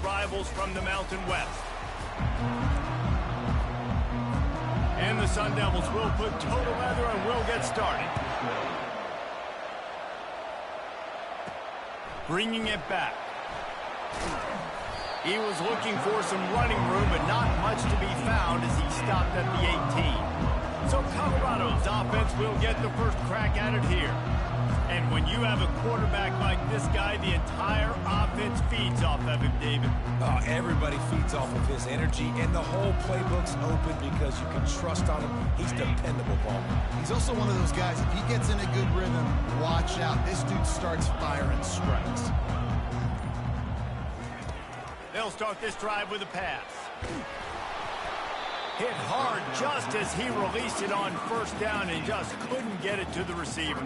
rivals from the Mountain West. And the Sun Devils will put total leather and will get started. Bringing it back. He was looking for some running room, but not much to be found as he stopped at the 18. So Colorado's offense will get the first crack at it here. And when you have a quarterback like this guy, the entire offense feeds off of him, David. Everybody feeds off of his energy, and the whole playbook's open because you can trust on him. He's dependable, Paul. He's also one of those guys, if he gets in a good rhythm, watch out. This dude starts firing strikes. They'll start this drive with a pass. Hit hard just as he released it on first down and just couldn't get it to the receiver.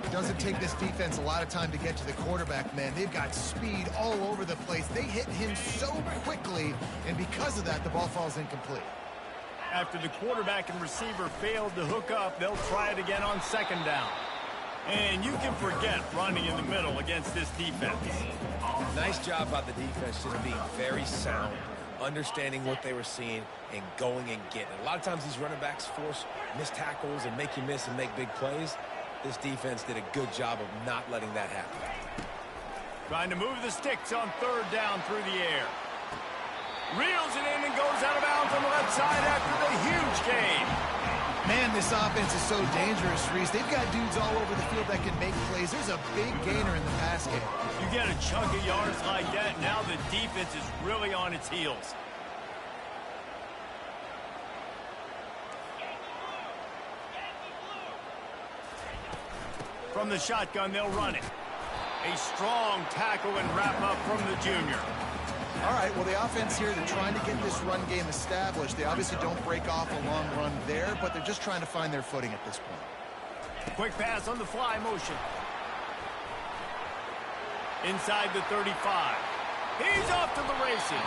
It doesn't take this defense a lot of time to get to the quarterback, man. They've got speed all over the place. They hit him so quickly, and because of that, the ball falls incomplete. After the quarterback and receiver failed to hook up, they'll try it again on second down. And you can forget running in the middle against this defense. Nice job by the defense just being very sound, understanding what they were seeing, and going and getting it. A lot of times these running backs force missed tackles and make you miss and make big plays. This defense did a good job of not letting that happen. Trying to move the sticks on third down through the air. Reels it in and goes out of bounds on the left side after the huge gain. Man, this offense is so dangerous, Reese. They've got dudes all over the field that can make plays. There's a big gainer in the pass game. You get a chunk of yards like that, now the defense is really on its heels. From the shotgun, they'll run it. A strong tackle and wrap up from the junior. All right, well, the offense here, they're trying to get this run game established. They obviously don't break off a long run there, but they're just trying to find their footing at this point. Quick pass on the fly motion. Inside the 35. He's off to the races.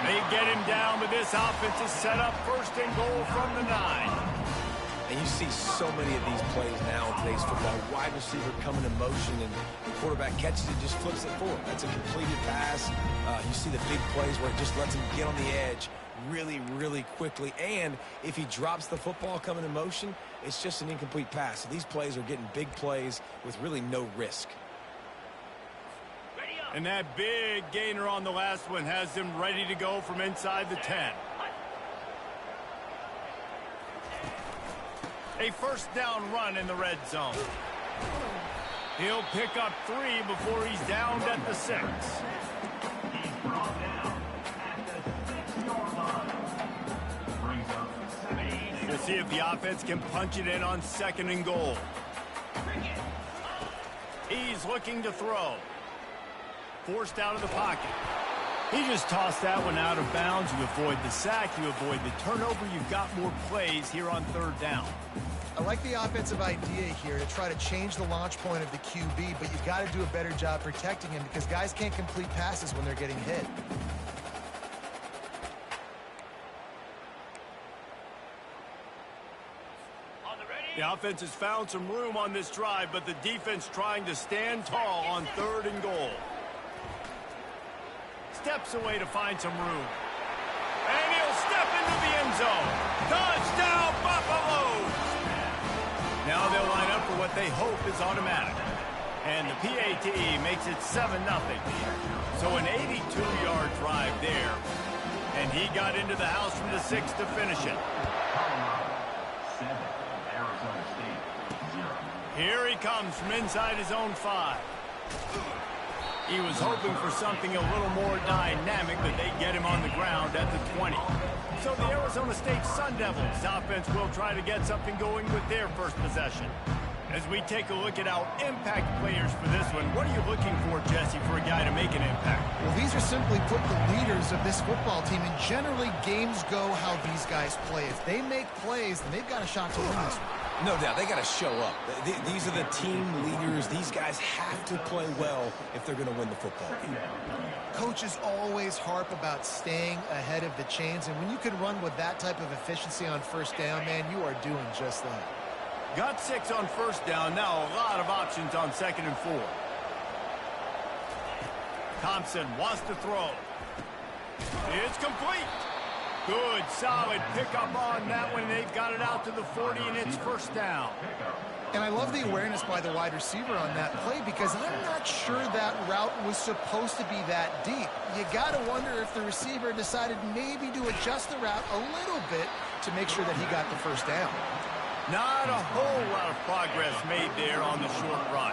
They get him down, but this offense is set up first and goal from the 9. And you see so many of these plays now in today's football. Wide receiver coming in motion, and the quarterback catches it, just flips it forward. That's a completed pass. You see the big plays where it just lets him get on the edge really, really quickly. And if he drops the football coming in motion, it's just an incomplete pass. So these plays are getting big plays with really no risk. And that big gainer on the last one has them ready to go from inside the 10. A first down run in the red zone. He'll pick up 3 before he's downed at the 6. We'll see if the offense can punch it in on second and goal. He's looking to throw. Forced out of the pocket. He just tossed that one out of bounds. You avoid the sack, you avoid the turnover. You've got more plays here on third down. I like the offensive idea here to try to change the launch point of the QB, but you've got to do a better job protecting him because guys can't complete passes when they're getting hit. The offense has found some room on this drive, but the defense trying to stand tall on third and goal. Steps away to find some room. And he'll step into the end zone. Touchdown, Buffaloes! Now they'll line up for what they hope is automatic. And the PAT makes it 7-0. So an 82-yard drive there. And he got into the house from the 6 to finish it. Here he comes from inside his own 5. He was hoping for something a little more dynamic, but they get him on the ground at the 20. So the Arizona State Sun Devils offense will try to get something going with their first possession. As we take a look at our impact players for this one, what are you looking for, Jesse, for a guy to make an impact? Well, these are simply put the leaders of this football team, and generally games go how these guys play. If they make plays, then they've got a shot to win this one. No doubt, they got to show up. These are the team leaders. These guys have to play well if they're going to win the football game. Coaches always harp about staying ahead of the chains, and when you can run with that type of efficiency on first down, man, you are doing just that. Got 6 on first down. Now a lot of options on second and 4. Thompson wants to throw. It's complete. Good, solid pickup on that one. They've got it out to the 40, and it's first down. And I love the awareness by the wide receiver on that play because I'm not sure that route was supposed to be that deep. You got to wonder if the receiver decided maybe to adjust the route a little bit to make sure that he got the first down. Not a whole lot of progress made there on the short run.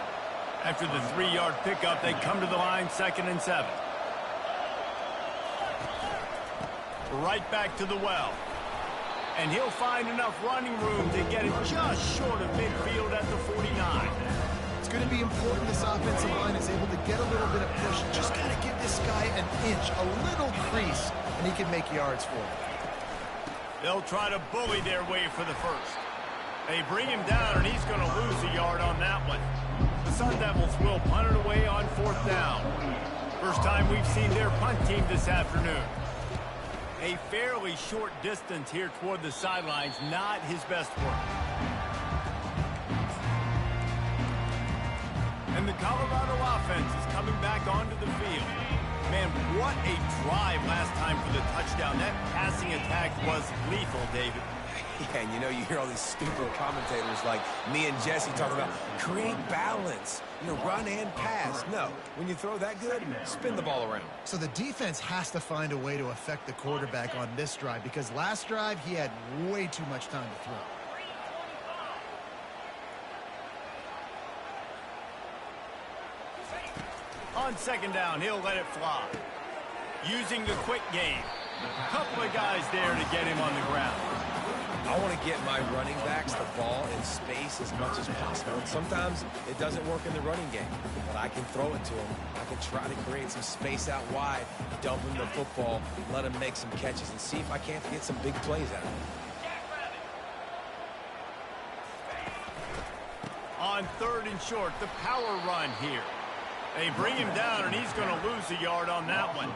After the 3-yard pickup, they come to the line, 2nd and 7. Right back to the well. And he'll find enough running room to get it just short of midfield at the 49. It's going to be important this offensive line is able to get a little bit of push. Just got to give this guy an inch, a little crease, and he can make yards for it. They'll try to bully their way for the first. They bring him down, and he's going to lose a yard on that one. The Sun Devils will punt it away on 4th down. First time we've seen their punt team this afternoon. A fairly short distance here toward the sidelines, not his best work. And the Colorado offense is coming back onto the field. Man, what a drive last time for the touchdown. That passing attack was lethal, David. Yeah, and you know, you hear all these stupid commentators like me and Jesse talking about create balance, you know, run and pass. No, when you throw that good, spin the ball around. So the defense has to find a way to affect the quarterback on this drive because last drive he had way too much time to throw. On 2nd down, he'll let it fly. Using the quick game. Couple of guys there to get him on the ground. I want to get my running backs the ball in space as much as possible. And sometimes it doesn't work in the running game, but I can throw it to them. I can try to create some space out wide, dump him the football, let him make some catches, and see if I can't get some big plays out of him. On 3rd and short, the power run here. They bring him down, and he's going to lose a yard on that one.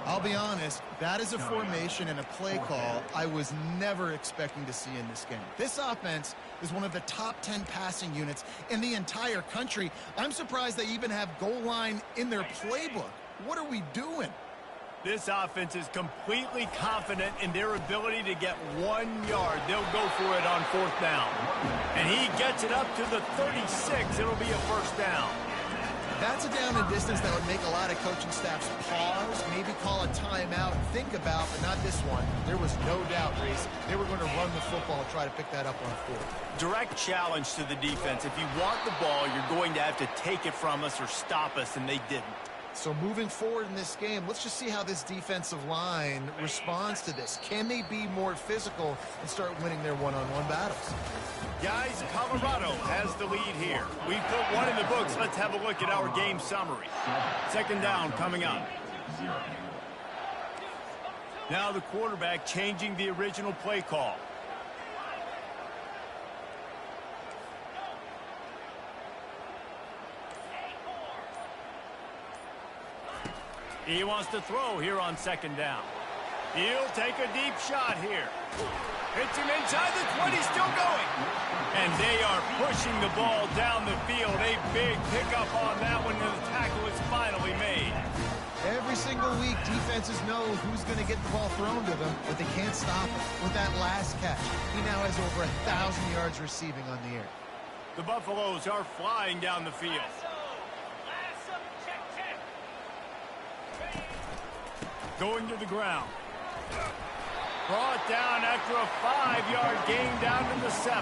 I'll be honest, that is a formation and a play call I was never expecting to see in this game. This offense is one of the top 10 passing units in the entire country. I'm surprised they even have goal line in their playbook. What are we doing? This offense is completely confident in their ability to get 1 yard. They'll go for it on 4th down. And he gets it up to the 36. It'll be a first down. That's a down and distance that would make a lot of coaching staffs pause, maybe call a timeout, and think about, but not this one. There was no doubt, Reese, they were going to run the football and try to pick that up on 4th. Direct challenge to the defense. If you want the ball, you're going to have to take it from us or stop us, and they didn't. So moving forward in this game, let's just see how this defensive line responds to this. Can they be more physical and start winning their one-on-one battles? Guys, Colorado has the lead here. We put one in the books. Let's have a look at our game summary. 2nd down coming up. Now the quarterback changing the original play call. He wants to throw here on 2nd down. He'll take a deep shot here. Hits him inside the 20, still going. And they are pushing the ball down the field. A big pickup on that one, and the tackle is finally made. Every single week, defenses know who's going to get the ball thrown to them, but they can't stop him. With that last catch, he now has over 1,000 yards receiving on the air. The Buffaloes are flying down the field. Going to the ground. Brought down after a 5-yard gain down to the 7.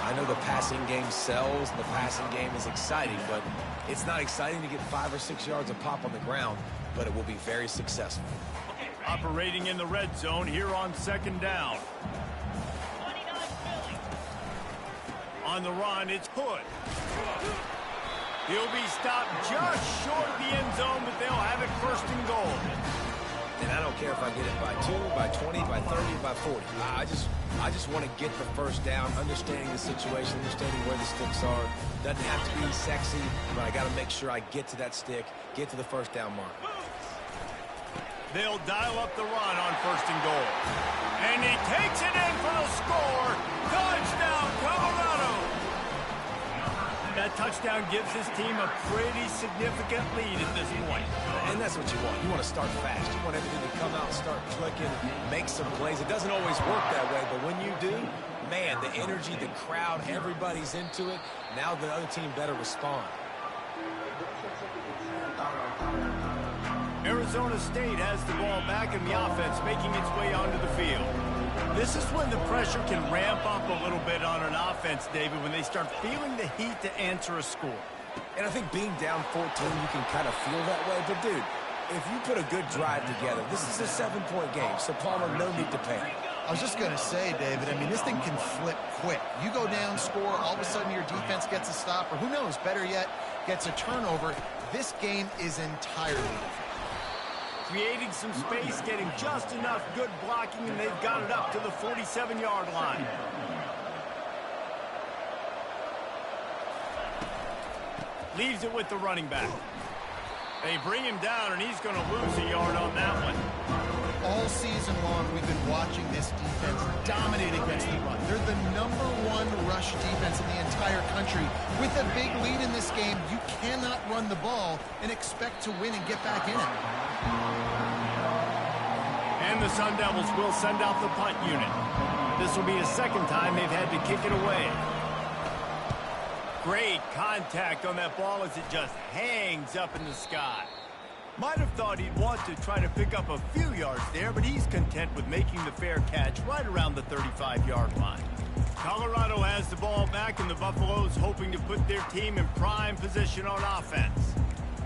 I know the passing game sells, and the passing game is exciting, but it's not exciting to get 5 or 6 yards of pop on the ground, but it will be very successful. Operating in the red zone here on 2nd down. On the run, it's Hood. He'll be stopped just short of the end zone, but they'll have it 1st and goal. And I don't care if I get it by 2, by 20, by 30, by 40. I just want to get the first down, understanding the situation, understanding where the sticks are. Doesn't have to be sexy, but I got to make sure I get to that stick, get to the first down mark. They'll dial up the run on 1st and goal. And he takes it in for the score. Touchdown, Colorado. That touchdown gives his team a pretty significant lead at this point. And that's what you want. You want to start fast. You want everything to come out and start clicking, make some plays. It doesn't always work that way, but when you do, man, the energy, the crowd, everybody's into it. Now the other team better respond. Arizona State has the ball back in the offense, making its way onto the field. This is when the pressure can ramp up a little bit on an offense, David, when they start feeling the heat to answer a score. And I think being down 14, you can kind of feel that way. But, dude, if you put a good drive together, this is a 7-point game, so Palmer, no need to panic. I was just going to say, David, I mean, this thing can flip quick. You go down, score, all of a sudden your defense gets a stop, or who knows, better yet, gets a turnover. This game is entirely different. Creating some space, getting just enough good blocking, and they've got it up to the 47-yard line. Leaves it with the running back. They bring him down, and he's going to lose a yard on that one. All season long, we've been watching this defense dominate against the run. They're the #1 rush defense in the entire country. With a big lead in this game, you cannot run the ball and expect to win and get back in it. And the Sun Devils will send out the punt unit. This will be a second time they've had to kick it away. Great contact on that ball as it just hangs up in the sky. Might have thought he'd want to try to pick up a few yards there, but he's content with making the fair catch right around the 35-yard line. Colorado has the ball back, and the Buffaloes hoping to put their team in prime position on offense.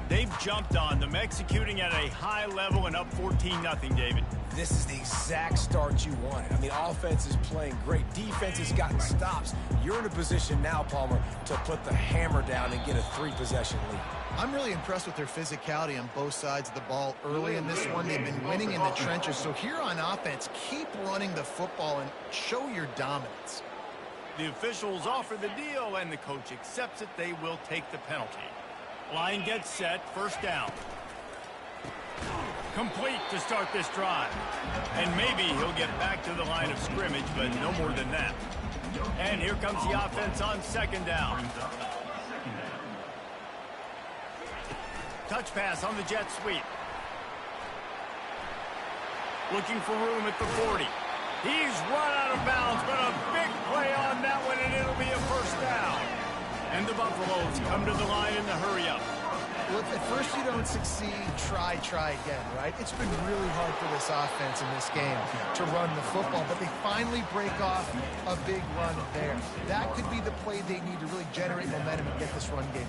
They've jumped on them, executing at a high level and up 14-0, David. This is the exact start you wanted. I mean, offense is playing great. Defense has gotten stops. You're in a position now, Palmer, to put the hammer down and get a 3-possession lead. I'm really impressed with their physicality on both sides of the ball early in this one. They've been winning in the trenches. So here on offense, keep running the football and show your dominance. The officials offer the deal, and the coach accepts it. They will take the penalty. Line gets set, first down. Complete to start this drive. And maybe he'll get back to the line of scrimmage, but no more than that. And here comes the offense on second down. Touch pass on the jet sweep. Looking for room at the 40. He's run out of bounds, but a big play on that one, and it'll be a first down. And the Buffaloes come to the line in the hurry-up. Well, if at first you don't succeed, try again, right? It's been really hard for this offense in this game to run the football, but they finally break off a big run there. That could be the play they need to really generate momentum and get this run game.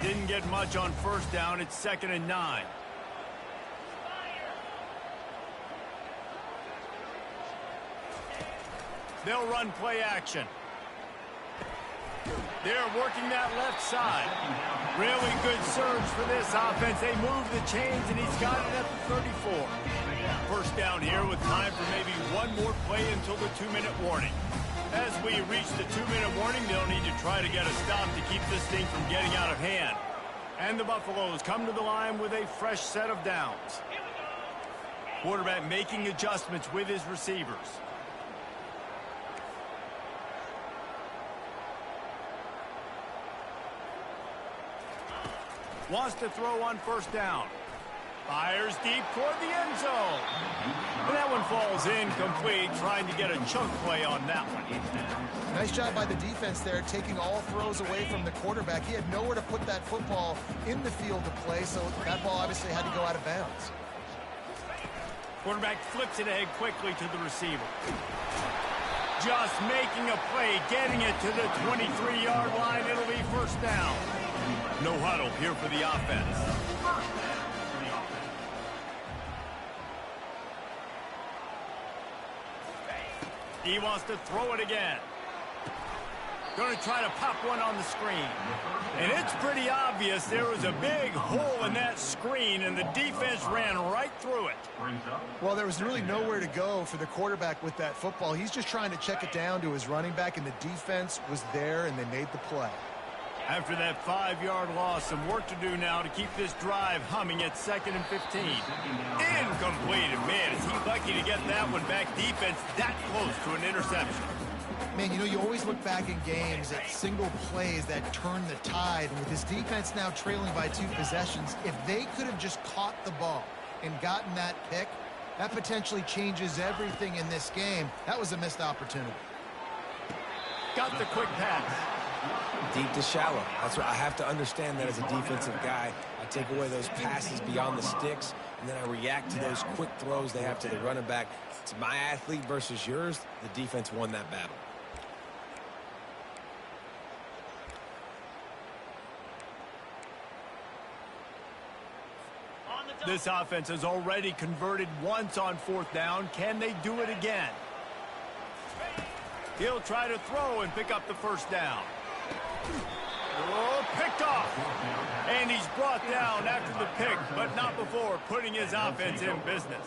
Didn't get much on first down. It's 2nd and 9. They'll run play action. They're working that left side. Really good surge for this offense. They move the chains, and he's got it at the 34. First down here with time for maybe one more play until the 2-minute warning. As we reach the 2-minute warning, they'll need to try to get a stop to keep this thing from getting out of hand. And the Buffaloes come to the line with a fresh set of downs. Quarterback making adjustments with his receivers. Wants to throw on first down. Fires deep toward the end zone. And that one falls incomplete, trying to get a chunk play on that one. Nice job by the defense there, taking all throws away from the quarterback. He had nowhere to put that football in the field to play, so that ball obviously had to go out of bounds. Quarterback flips it ahead quickly to the receiver. Just making a play, getting it to the 23-yard line. It'll be first down. No huddle here for the offense. He wants to throw it again. Going to try to pop one on the screen. And it's pretty obvious there was a big hole in that screen, and the defense ran right through it. Well, there was really nowhere to go for the quarterback with that football. He's just trying to check it down to his running back, and the defense was there, and they made the play. After that 5-yard loss, some work to do now to keep this drive humming at 2nd and 15. Incomplete. And man, is he lucky to get that one back. Defense that close to an interception. Man, you know, you always look back in games at single plays that turn the tide. And with this defense now trailing by 2 possessions, if they could have just caught the ball and gotten that pick, that potentially changes everything in this game. That was a missed opportunity. Got the quick pass. Deep to shallow. That's what I have to understand that as a defensive guy. I take away those passes beyond the sticks, and then I react to those quick throws they have to the running back. It's my athlete versus yours. The defense won that battle. This offense has already converted once on 4th down. Can they do it again? He'll try to throw and pick up the 1st down. Oh, picked off. And he's brought down after the pick, but not before putting his offense in business.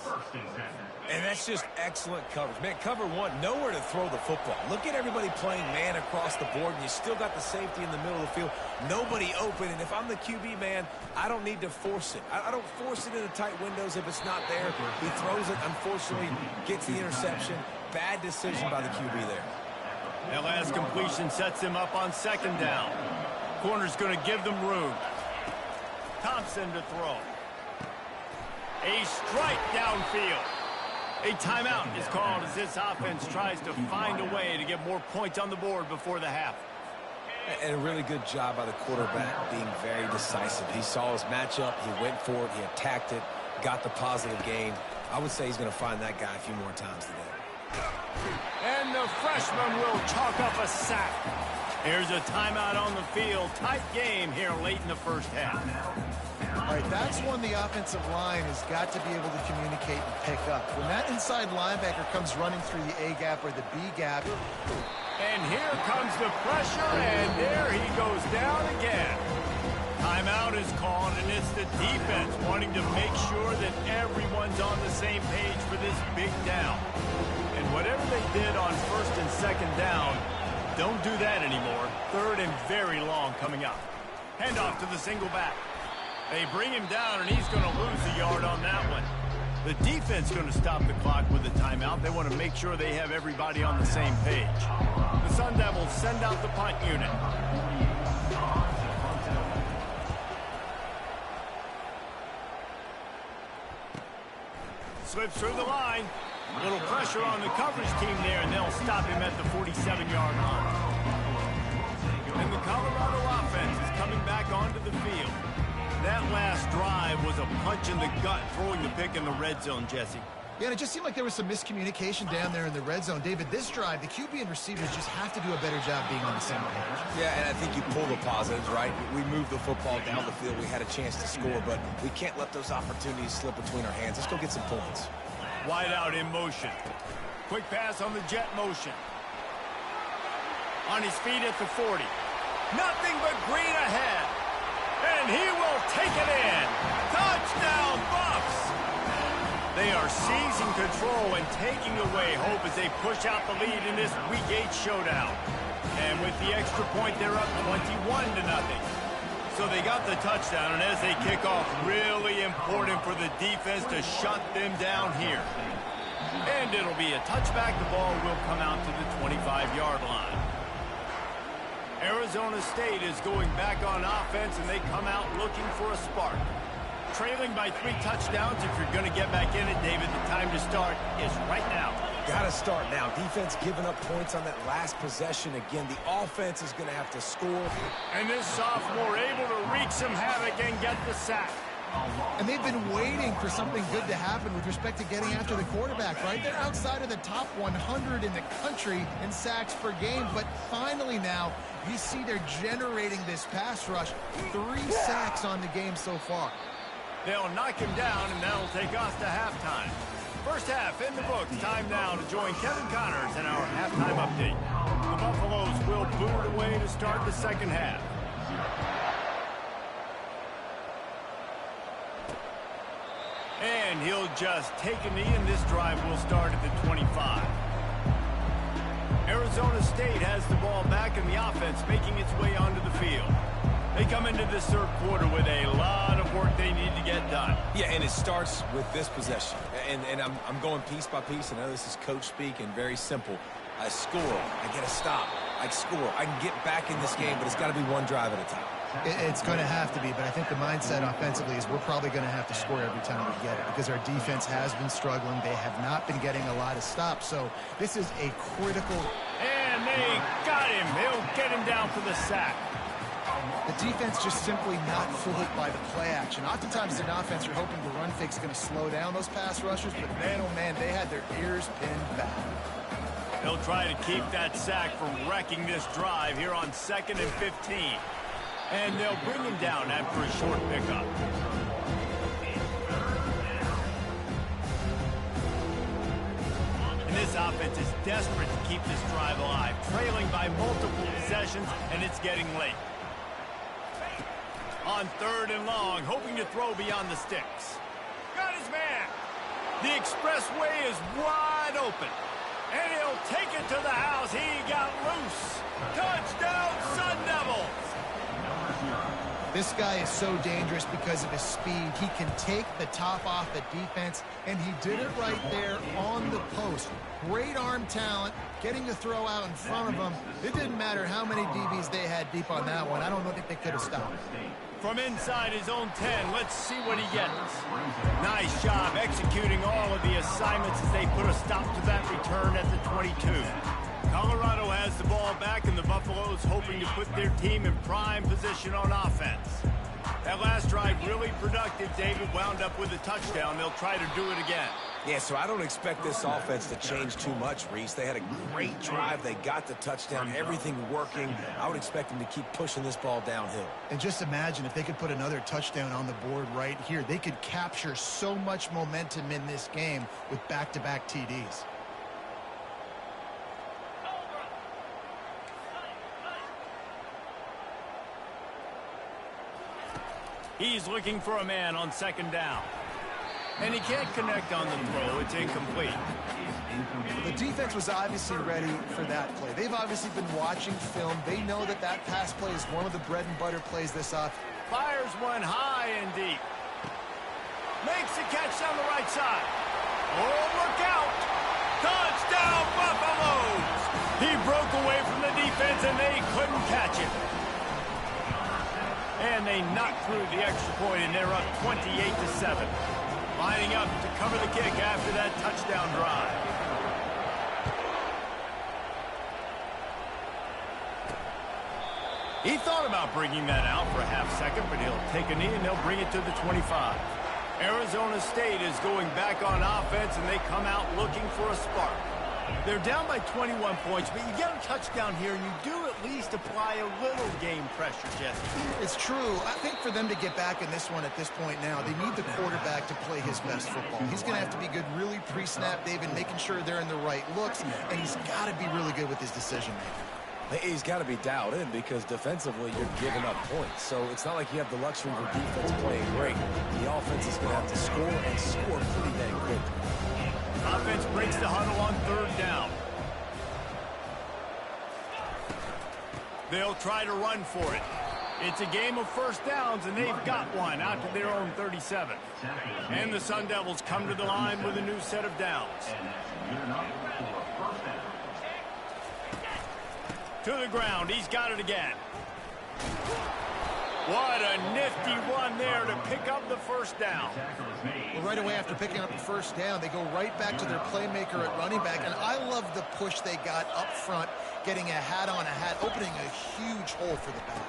And that's just excellent coverage. Man, cover 1, nowhere to throw the football. Look at everybody playing man across the board, and you still got the safety in the middle of the field. Nobody open, and if I'm the QB, man, I don't need to force it. I don't force it into tight windows if it's not there. He throws it, unfortunately, gets the interception. Bad decision by the QB there. That last completion sets him up on 2nd down. Corner's going to give them room. Thompson to throw. A strike downfield. A timeout is called as this offense tries to find a way to get more points on the board before the half. And a really good job by the quarterback being very decisive. He saw his matchup, he went for it, he attacked it, got the positive gain. I would say he's going to find that guy a few more times today. And the freshman will chalk up a sack. Here's a timeout on the field. Tight game here late in the 1st half. All right, that's one the offensive line has got to be able to communicate and pick up. When that inside linebacker comes running through the A gap or the B gap. And here comes the pressure, and there he goes down again. Timeout is called, and it's the defense wanting to make sure that everyone's on the same page for this big down. And whatever they did on 1st and 2nd down, don't do that anymore. 3rd and very long coming up. Handoff to the single back. They bring him down, and he's going to lose a yard on that one. The defense going to stop the clock with a timeout. They want to make sure they have everybody on the same page. The Sun Devils send out the punt unit. Slips through the line. A little pressure on the coverage team there, and they'll stop him at the 47-yard line. And the Colorado offense is coming back onto the field. That last drive was a punch in the gut, throwing the pick in the red zone, Jesse. Yeah, and it just seemed like there was some miscommunication down there in the red zone. David, this drive, the QB and receivers just have to do a better job being on the same page. Yeah, and I think you pull the positives, right? We moved the football down the field. We had a chance to score, but we can't let those opportunities slip between our hands. Let's go get some points. Wide out in motion. Quick pass on the jet motion. On his feet at the 40. Nothing but green ahead. And he will take it in. Touchdown, Buffs! They are seizing control and taking away hope as they push out the lead in this Week 8 showdown. And with the extra point, they're up 21-0. So they got the touchdown, and as they kick off, really important for the defense to shut them down here. And it'll be a touchback. The ball will come out to the 25-yard line. Arizona State is going back on offense, and they come out looking for a spark. Trailing by 3 touchdowns. If you're going to get back in it, David, the time to start is right now. Got to start now. Defense giving up points on that last possession. Again, the offense is going to have to score. And this sophomore able to wreak some havoc and get the sack. And they've been waiting for something good to happen with respect to getting after the quarterback, right? They're outside of the top 100 in the country in sacks per game, but finally now you see they're generating this pass rush. 3 sacks on the game so far. They'll knock him down, and that'll take us to halftime. First half in the books. Time now to join Kevin Connors in our halftime update. The Buffaloes will boot it away to start the second half. And he'll just take a knee, and this drive will start at the 25. Arizona State has the ball back, and the offense making its way onto the field. They come into this third quarter with a lot of work they need to get done. Yeah, and it starts with this possession. And I'm going piece by piece. I know this is coach speak and very simple. I score. I get a stop. I score. I can get back in this game, but it's got to be one drive at a time. It's going to have to be, but I think the mindset offensively is we're probably going to have to score every time we get it because our defense has been struggling. They have not been getting a lot of stops, so this is a critical... And they got him. They'll get him down for the sack. The defense just simply not fooled by the play action. Oftentimes as an offense, you're hoping the run fake is going to slow down those pass rushers, but man, oh man, they had their ears pinned back. They'll try to keep that sack from wrecking this drive here on 2nd and 15. And they'll bring him down after a short pickup. And this offense is desperate to keep this drive alive, trailing by multiple possessions, and it's getting late. On 3rd and long, hoping to throw beyond the sticks. Got his man. The expressway is wide open. And he'll take it to the house. He got loose. Touchdown, Sun Devils. This guy is so dangerous because of his speed. He can take the top off the defense, and he did it right there on the post. Great arm talent, getting the throw out in front of him. It didn't matter how many DBs they had deep on that one. I don't think they could have stopped him. From inside his own 10, let's see what he gets. Nice job executing all of the assignments as they put a stop to that return at the 22. Colorado has the ball back, and the Buffaloes hoping to put their team in prime position on offense. That last drive really productive. David wound up with a touchdown. They'll try to do it again. Yeah, so I don't expect this offense to change too much, Reese. They had a great drive. They got the touchdown, everything working. I would expect them to keep pushing this ball downhill. And just imagine if they could put another touchdown on the board right here. They could capture so much momentum in this game with back-to-back TDs. He's looking for a man on 2nd down. And he can't connect on the throw. It's incomplete. The defense was obviously ready for that play. They've obviously been watching film. They know that that pass play is one of the bread and butter plays this off. Fires one high and deep. Makes the catch down the right side. Oh, look out. Touchdown, Buffaloes. He broke away from the defense, and they couldn't catch him. And they knocked through the extra point, and they're up 28-7. Lining up to cover the kick after that touchdown drive. He thought about bringing that out for a half second, but he'll take a knee and they'll bring it to the 25. Arizona State is going back on offense, and they come out looking for a spark. They're down by 21 points, but you get a touchdown here, and you do at least apply a little game pressure, Jesse. It's true. I think for them to get back in this one at this point now, they need the quarterback to play his best football. He's going to have to be good really pre-snap, David, making sure they're in the right looks, and he's got to be really good with his decision-making. He's got to be dialed in because defensively you're giving up points. So it's not like you have the luxury of your defense playing great. The offense is going to have to score and score pretty dang quick. Offense breaks the huddle on 3rd down. They'll try to run for it. It's a game of first downs, and they've got one out to their own 37. And the Sun Devils come to the line with a new set of downs. To the ground. He's got it again. What a nifty run there to pick up the first down. Well, right away after picking up the first down, they go right back to their playmaker at running back. And I love the push they got up front, getting a hat on a hat, opening a huge hole for the back.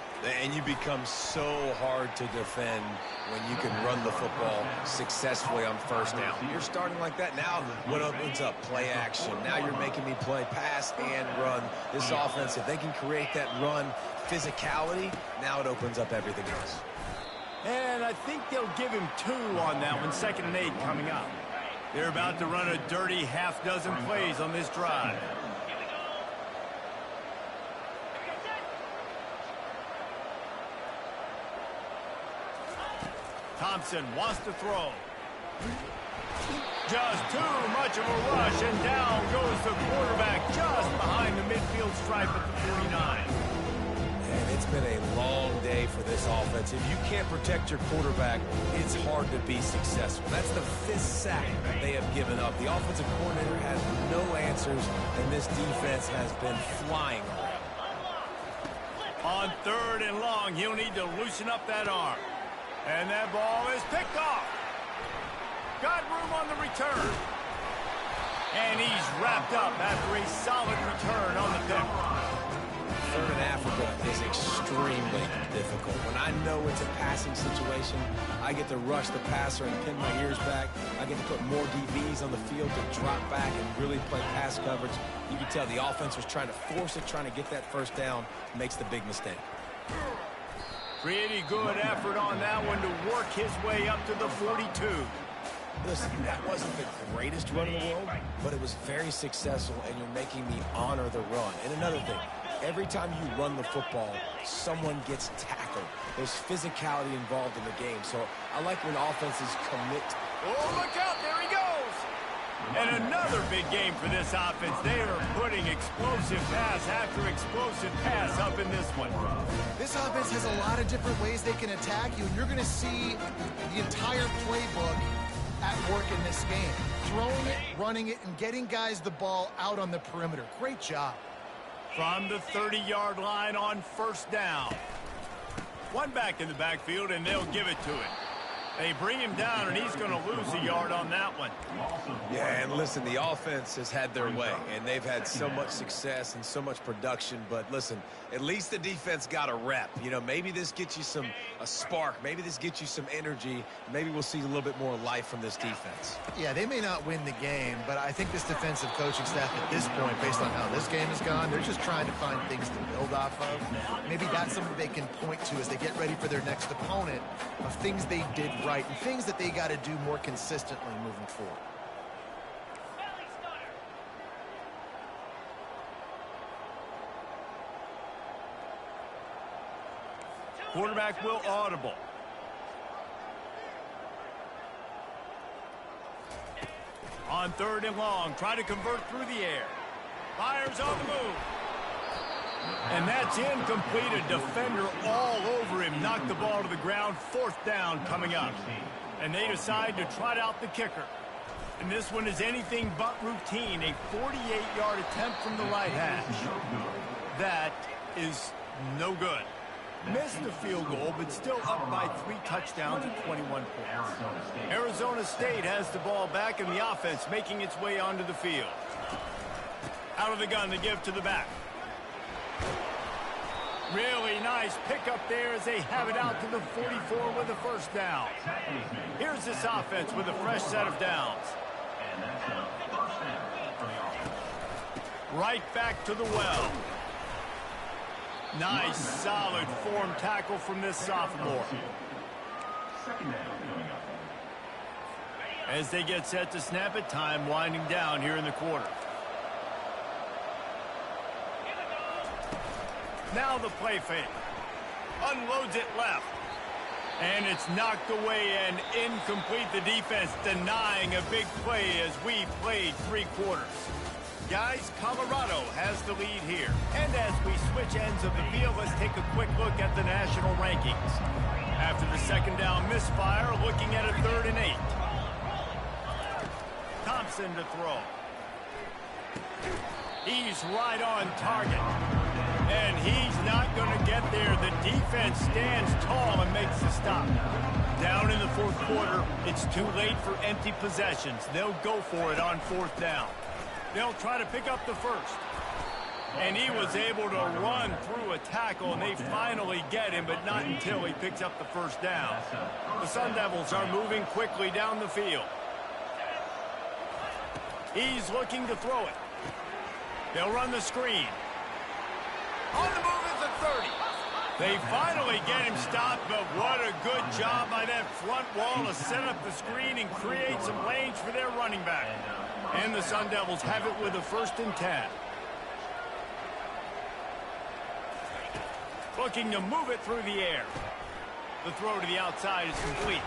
And you become so hard to defend when you can run the football successfully on first down. You're starting like that. Now what opens up? Play action. Now you're making me play pass and run. This offense, if they can create that run physicality, now it opens up everything else. And I think they'll give him 2 on that one. 2nd and 8 coming up. They're about to run a dirty half-dozen plays on this drive. Thompson wants to throw. Just too much of a rush, and down goes the quarterback just behind the midfield stripe at the 49. And it's been a long day for this offense. If you can't protect your quarterback, it's hard to be successful. That's the 5th sack they have given up. The offensive coordinator has no answers, and this defense has been flying around. On 3rd and long, he'll need to loosen up that arm. And that ball is picked off. Got room on the return. And he's wrapped up after a solid return on the pick. 3rd and Africa is extremely difficult. When I know it's a passing situation, I get to rush the passer and pin my ears back. I get to put more DBs on the field to drop back and really play pass coverage. You can tell the offense was trying to force it, trying to get that first down, makes the big mistake. Pretty good effort on that one to work his way up to the 42. Listen, that wasn't the greatest run in the world, but it was very successful, and you're making me honor the run. And another thing, every time you run the football, someone gets tackled. There's physicality involved in the game, so I like when offenses commit. Oh, look out, there he goes! And another big game for this offense. They are putting explosive pass after explosive pass up in this one. This offense has a lot of different ways they can attack you, and you're going to see the entire playbook at work in this game. Throwing it, running it, and getting guys the ball out on the perimeter. Great job. From the 30-yard line on 1st down. One back in the backfield, and they'll give it to him. They bring him down, and he's going to lose a yard on that one. Yeah, and listen, the offense has had their way, and they've had so much success and so much production. But listen, at least the defense got a rep. You know, maybe this gets you a spark. Maybe this gets you some energy. Maybe we'll see a little bit more life from this defense. Yeah, they may not win the game, but I think this defensive coaching staff at this point, based on how this game has gone, they're just trying to find things to build off of. Maybe that's something they can point to as they get ready for their next opponent of things they did right and things that they got to do more consistently moving forward. Quarterback will audible. On 3rd and long, trying to convert through the air. Fires on the move. And that's incomplete. A defender all over him. Knocked the ball to the ground. 4th down coming up. And they decide to trot out the kicker. And this one is anything but routine. A 48-yard attempt from the right hash. That is no good. Missed the field goal, but still up by 3 touchdowns and 21 points. Arizona State has the ball back, and the offense making its way onto the field. Out of the gun to give to the back. Really nice pickup there as they have it out to the 44 with a 1st down. Here's this offense with a fresh set of downs. Right back to the well. Nice, solid form tackle from this sophomore. As they get set to snap it, time winding down here in the quarter. Now the play fake. Unloads it left. And it's knocked away and incomplete. The defense denying a big play as we played 3 quarters. Guys, Colorado has the lead here. And as we switch ends of the field, let's take a quick look at the national rankings. After the 2nd down misfire, looking at a 3rd and 8. Thompson to throw. He's right on target. And he's not going to get there. The defense stands tall and makes the stop. Down in the 4th quarter, it's too late for empty possessions. They'll go for it on 4th down. They'll try to pick up the 1st. And he was able to run through a tackle, and they finally get him, but not until he picks up the 1st down. The Sun Devils are moving quickly down the field. He's looking to throw it. They'll run the screen. On the move is the 30. They finally get him stopped, but what a good job by that front wall to set up the screen and create some lanes for their running back. And the Sun Devils have it with a 1st and 10. Looking to move it through the air. The throw to the outside is complete.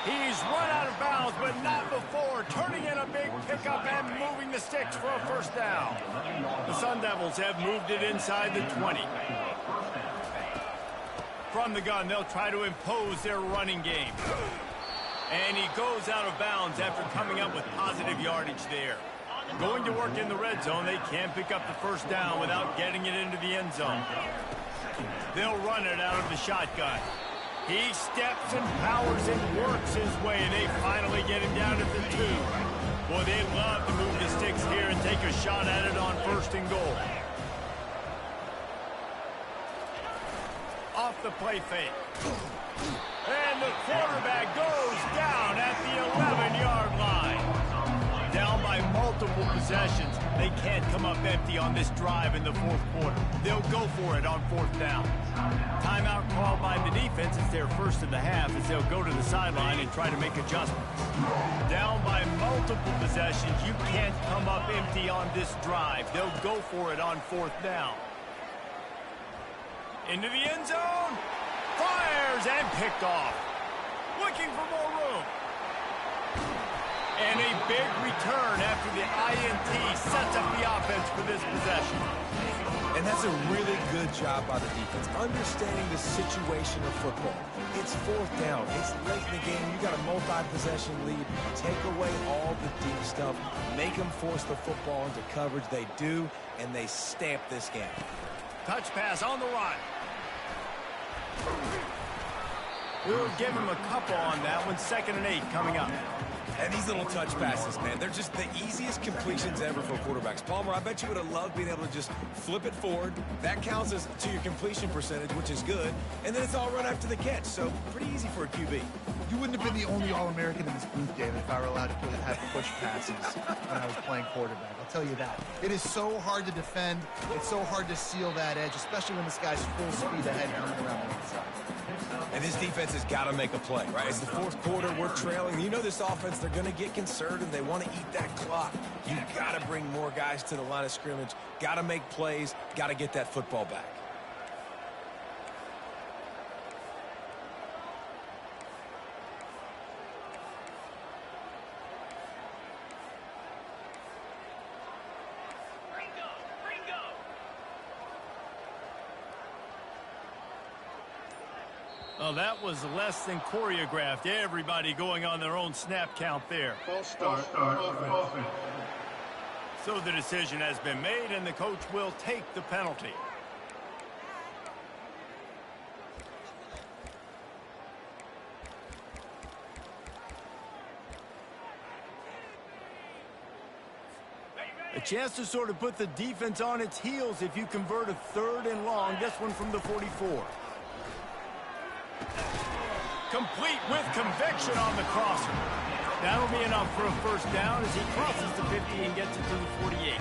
He's run out of bounds, but not before. Turning in a big pickup and moving the sticks for a 1st down. The Sun Devils have moved it inside the 20. From the gun, they'll try to impose their running game. And he goes out of bounds after coming up with positive yardage there. Going to work in the red zone, they can't pick up the first down without getting it into the end zone. They'll run it out of the shotgun. He steps and powers and works his way. They finally get him down at the 2. Boy, they'd love to move the sticks here and take a shot at it on 1st and goal. Off the play fake. And the quarterback goes down at the 11-yard line. Down by multiple possessions. They can't come up empty on this drive in the 4th quarter. They'll go for it on 4th down. Timeout called by the defense. It's their first of the half as they'll go to the sideline and try to make adjustments. Down by multiple possessions. You can't come up empty on this drive. They'll go for it on 4th down. Into the end zone. Fires and picked off. Looking for more room. And a big return after the INT sets up the offense for this possession. And that's a really good job by the defense, understanding the situation of football. It's 4th down. It's late in the game. You got a multi-possession lead. Take away all the deep stuff. Make them force the football into coverage. They do, and they stamp this game. Touch pass on the run. We'll give him a couple on that one. 2nd and 8 coming up. And these little touch passes, man, they're just the easiest completions ever for quarterbacks. Palmer, I bet you would have loved being able to just flip it forward. That counts as to your completion percentage, which is good. And then it's all run after the catch, so pretty easy for a QB. You wouldn't have been the only All-American in this booth, David, if I were allowed to have push passes when I was playing quarterback. I'll tell you that. It is so hard to defend. It's so hard to seal that edge, especially when this guy's full speed ahead coming around the inside. And this defense has got to make a play, right? It's the 4th quarter. We're trailing. You know this offense, they're going to get conservative. They want to eat that clock. You got to bring more guys to the line of scrimmage. Got to make plays. Got to get that football back. Oh, that was less than choreographed. Everybody going on their own snap count there. False start offense. So the decision has been made, and the coach will take the penalty. A chance to sort of put the defense on its heels if you convert a 3rd and long. This one from the 44. Complete with conviction on the crosser. That'll be enough for a 1st down as he crosses the 50 and gets it to the 48.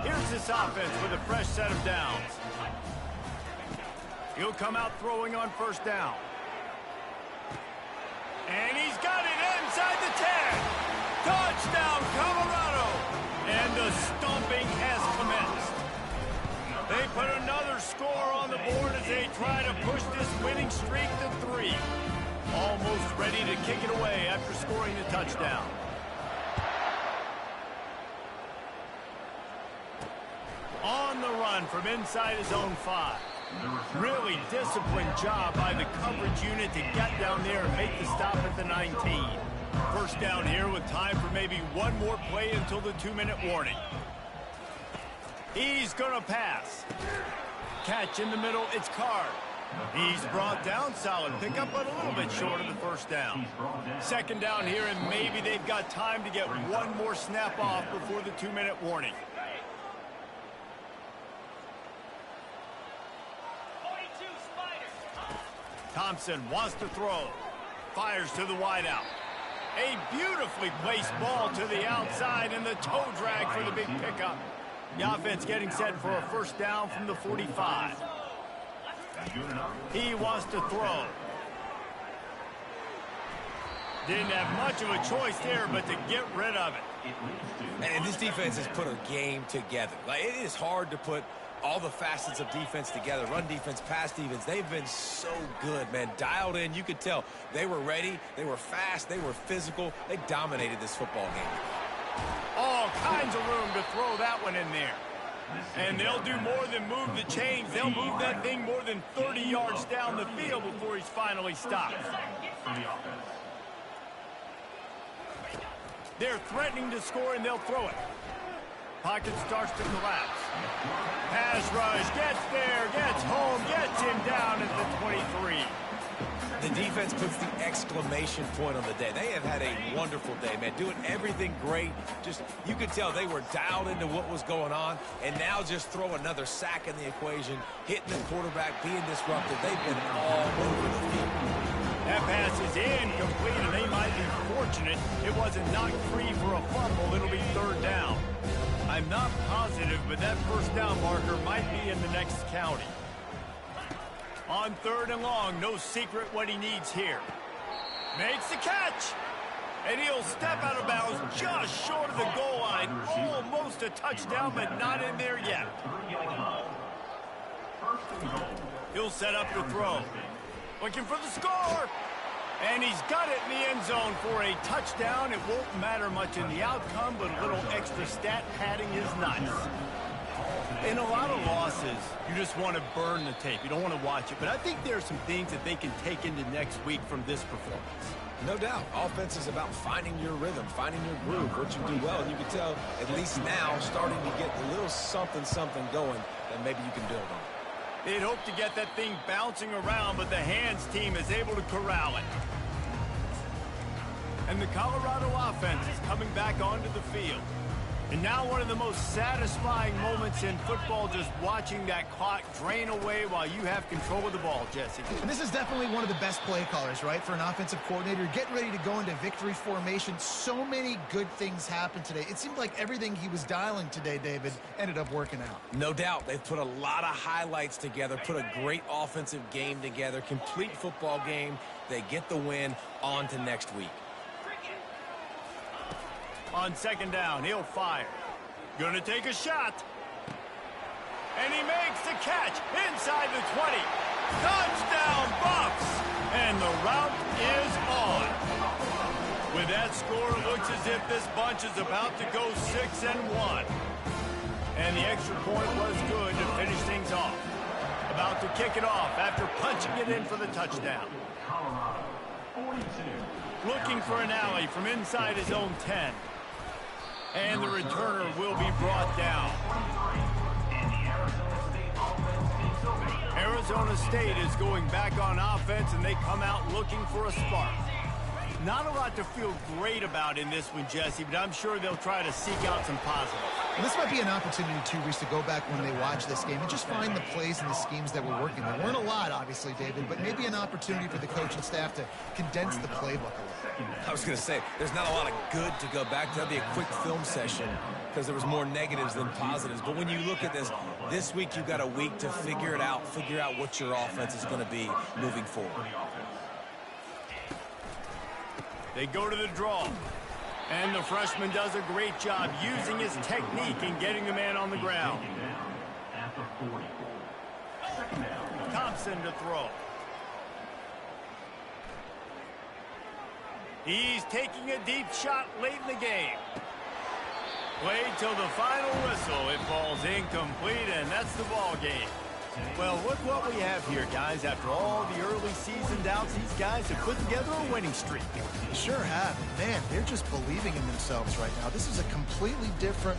Here's this offense with a fresh set of downs. He'll come out throwing on 1st down. And he's got it inside the 10. Touchdown, Colorado. And the stomping has commenced. They put another score on the board as they try to push this winning streak to 3. Almost ready to kick it away after scoring the touchdown. On the run from inside his own 5. Really disciplined job by the coverage unit to get down there and make the stop at the 19. 1st down here with time for maybe one more play until the 2-minute warning. He's going to pass. Catch in the middle, it's Card. He's brought down, solid pickup, but a little bit short of the 1st down. 2nd down here, and maybe they've got time to get one more snap off before the 2-minute warning. Thompson wants to throw. Fires to the wideout. A beautifully placed ball to the outside, and the toe drag for the big pickup. The offense getting set for a 1st down from the 45. He wants to throw. Didn't have much of a choice there, but to get rid of it. And this defense has put a game together. Like, it is hard to put all the facets of defense together. Run defense, pass defense. They've been so good, man. Dialed in. You could tell they were ready. They were fast. They were physical. They dominated this football game. All kinds of room to throw that one in there. And they'll do more than move the chains. They'll move that thing more than 30 yards down the field before he's finally stopped. They're threatening to score, and they'll throw it. Pocket starts to collapse. Pass rush, gets there, gets home, gets him down at the 23. The defense puts the exclamation point on the day. They have had a wonderful day, man, doing everything great. Just, you could tell they were dialed into what was going on, and now just throw another sack in the equation, hitting the quarterback, being disruptive. They've been all over the field. That pass is incomplete, and they might be fortunate it wasn't knocked free for a fumble. It'll be third down. I'm not positive, but that first down marker might be in the next county. On third and long, no secret what he needs here. Makes the catch. And he'll step out of bounds just short of the goal line. Almost a touchdown, but not in there yet. He'll set up the throw. Looking for the score. And he's got it in the end zone for a touchdown. It won't matter much in the outcome, but a little extra stat padding is nice. In a lot of losses, you just want to burn the tape. You don't want to watch it. But I think there are some things that they can take into next week from this performance. No doubt. Offense is about finding your rhythm, finding your groove, what you do well. And you can tell, at least now, starting to get a little something going that maybe you can build on. They'd hope to get that thing bouncing around, but the hands team is able to corral it. And the Colorado offense is coming back onto the field. And now one of the most satisfying moments in football, just watching that clock drain away while you have control of the ball, Jesse. And this is definitely one of the best play callers, right, for an offensive coordinator. Getting ready to go into victory formation. So many good things happened today. It seemed like everything he was dialing today, David, ended up working out. No doubt. They've put a lot of highlights together, put a great offensive game together, complete football game. They get the win. On to next week. On second down, he'll fire. Gonna take a shot. And he makes the catch inside the 20. Touchdown, Buffs! And the route is on. With that score, it looks as if this bunch is about to go 6-1. And the extra point was good to finish things off. About to kick it off after punching it in for the touchdown. Looking for an alley from inside his own 10. And the returner will be brought down. Arizona State is going back on offense, and they come out looking for a spark. Not a lot to feel great about in this one, Jesse, but I'm sure they'll try to seek out some positives. And this might be an opportunity, too, Reese, to go back when they watch this game and just find the plays and the schemes that were working. There weren't a lot, obviously, David, but maybe an opportunity for the coaching staff to condense the playbook a little. I was going to say, there's not a lot of good to go back to. That'd be a quick film session because there was more negatives than positives. But when you look at this week you've got a week to figure it out, figure out what your offense is going to be moving forward. They go to the draw. And the freshman does a great job using his technique and getting the man on the ground. Thompson to throw. He's taking a deep shot late in the game. Played till the final whistle. It falls incomplete, and that's the ball game. Well, look what we have here, guys. After all the early season doubts, these guys have put together a winning streak. They sure have. And man, they're just believing in themselves right now. This is a completely different